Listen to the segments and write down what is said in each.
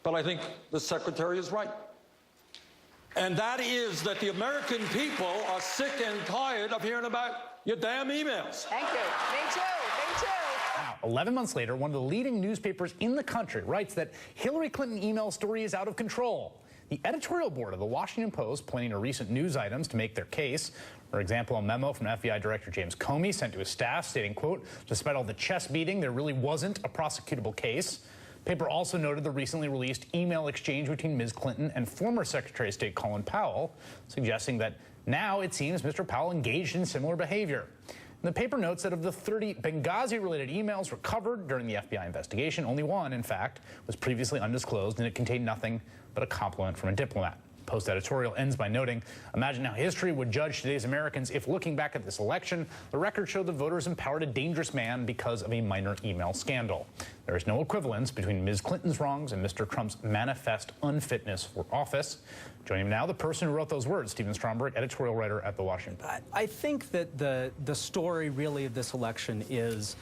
But I think the Secretary is right. And that is that the American people are sick and tired of hearing about your damn emails. Thank you. Me too. Me too. Now, 11 months later, one of the leading newspapers in the country writes that Hillary Clinton email story is out of control. The editorial board of the Washington Post pointing to recent news items to make their case. For example, a memo from FBI Director James Comey sent to his staff stating, quote, despite all the chest beating, there really wasn't a prosecutable case. The paper also noted the recently released email exchange between Ms. Clinton and former Secretary of State Colin Powell, suggesting that now it seems Mr. Powell engaged in similar behavior. And the paper notes that of the 30 Benghazi-related emails recovered during the FBI investigation, only one, in fact, was previously undisclosed, and it contained nothing but a compliment from a diplomat. Post editorial ends by noting, imagine how history would judge today's Americans if, looking back at this election, the record showed the voters empowered a dangerous man because of a minor email scandal. There is no equivalence between Ms. Clinton's wrongs and Mr. Trump's manifest unfitness for office. Joining me now, the person who wrote those words, Stephen Stromberg, editorial writer at The Washington Post. I think that the story really of this election is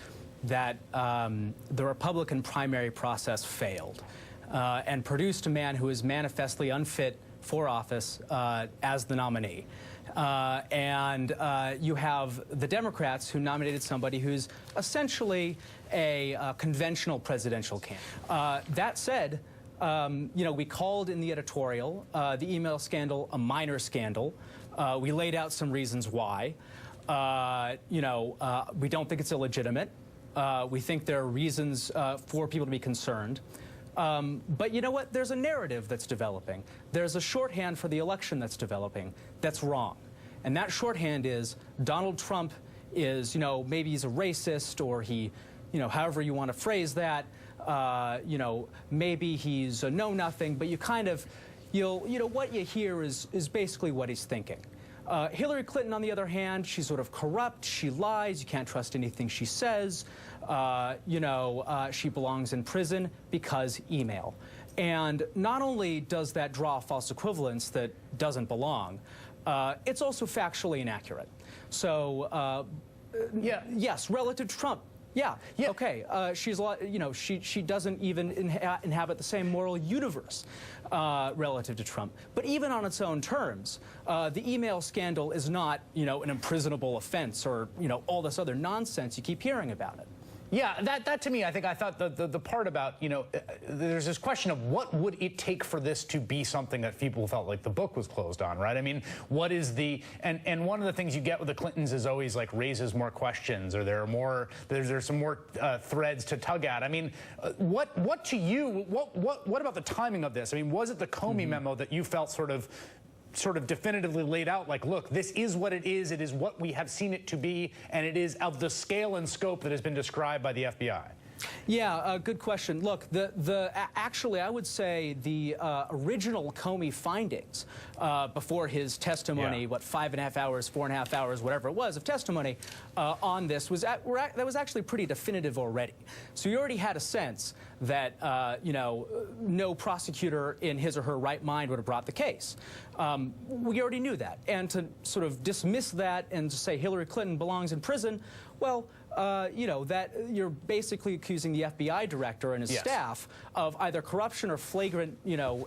that the Republican primary process failed and produced a man who is manifestly unfit for office as the nominee. You have the Democrats who nominated somebody who's essentially a conventional presidential candidate. That said, we called in the editorial the email scandal a minor scandal. We laid out some reasons why. We don't think it's illegitimate. We think there are reasons for people to be concerned. But you know what? There's a narrative that's developing. There's a shorthand for the election that's developing that's wrong. And that shorthand is Donald Trump is, maybe he's a racist, or he, however you want to phrase that, maybe he's a know-nothing, but you kind of, what you hear is basically what he's thinking. Hillary Clinton, on the other hand, she's sort of corrupt, she lies, you can't trust anything she says, she belongs in prison because email. And not only does that draw a false equivalence that doesn't belong, it's also factually inaccurate. So, yes, relative to Trump, yeah. Okay, she's a lot, she doesn't even inhabit the same moral universe relative to Trump. But even on its own terms, the email scandal is not, an imprisonable offense or, all this other nonsense you keep hearing about it. Yeah, that to me, I thought the part about, there's this question of what would it take for this to be something that people felt like the book was closed on, right? I mean, what is the, and one of the things you get with the Clintons is always like raises more questions, or there are more, there's some more threads to tug at. I mean, what to you, what about the timing of this? I mean, was it the Comey memo that you felt sort of definitively laid out, like, look, this is what it is what we have seen it to be, and it is of the scale and scope that has been described by the FBI? Yeah, good question. Look, actually, I would say the original Comey findings before his testimony, what, 5.5 hours, 4.5 hours, whatever it was, of testimony on this that was actually pretty definitive already. So you already had a sense that no prosecutor in his or her right mind would have brought the case. We already knew that, and to sort of dismiss that and to say Hillary Clinton belongs in prison, well, that you're basically accusing the FBI director and his staff of either corruption or flagrant,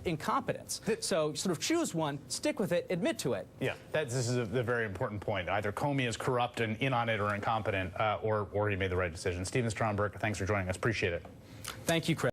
incompetence. So sort of choose one, stick with it, admit to it. Yeah, this is a very important point. Either Comey is corrupt and in on it or incompetent, or he made the right decision. Stephen Stromberg, thanks for joining us. Appreciate it. Thank you, Chris.